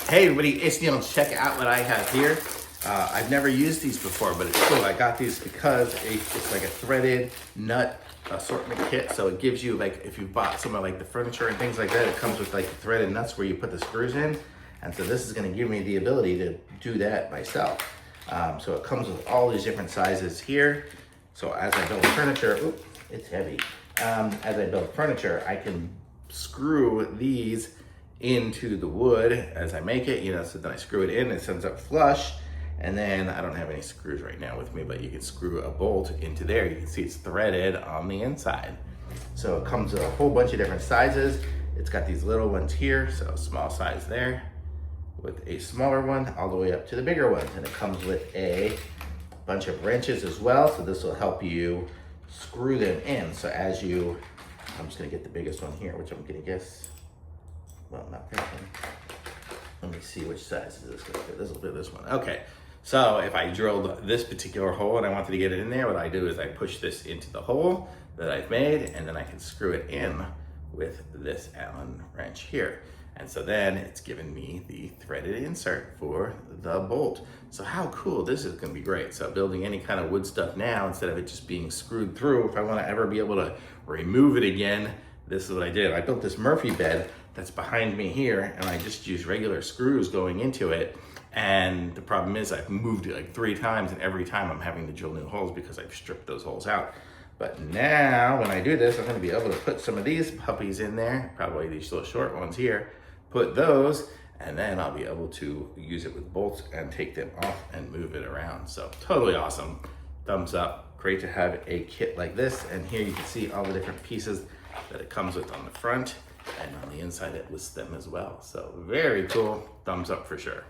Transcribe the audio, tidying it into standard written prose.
Hey everybody, it's Neil. Check out what I have here. I've never used these before, but it's cool. I got these because it's like a threaded nut assortment kit. So it gives you, like, if you bought some of like the furniture and things like that, it comes with like the threaded nuts where you put the screws in. And so this is gonna give me the ability to do that myself. So it comes with all these different sizes here. So as I build furniture, oops, it's heavy. As I build furniture, I can screw these into the wood as I make it, so then I screw it in, it sends up flush, and then I don't have any screws right now with me, but you can screw a bolt into there. You can see it's threaded on the inside. So it comes with a whole bunch of different sizes. It's got these little ones here, so small size there, with a smaller one all the way up to the bigger ones. And it comes with a bunch of wrenches as well, so this will help you screw them in. So as you, I'm just gonna get the biggest one here, which I'm gonna guess, well, not this one. Let me see which size is this gonna fit. This will fit this one. Okay, so if I drilled this particular hole and I wanted to get it in there, what I do is I push this into the hole that I've made, and then I can screw it in with this Allen wrench here. And so then it's given me the threaded insert for the bolt. So how cool, this is gonna be great. So building any kind of wood stuff now, instead of it just being screwed through, if I wanna ever be able to remove it again, this is what I did. I built this Murphy bed that's behind me here, and I just used regular screws going into it. And the problem is I've moved it like 3 times, and every time I'm having to drill new holes because I've stripped those holes out. But now when I do this, I'm gonna be able to put some of these puppies in there, probably these little short ones here, put those, and then I'll be able to use it with bolts and take them off and move it around. So totally awesome. Thumbs up. Great to have a kit like this. And here you can see all the different pieces that it comes with on the front, and on the inside it lists them as well. So very cool. Thumbs up for sure.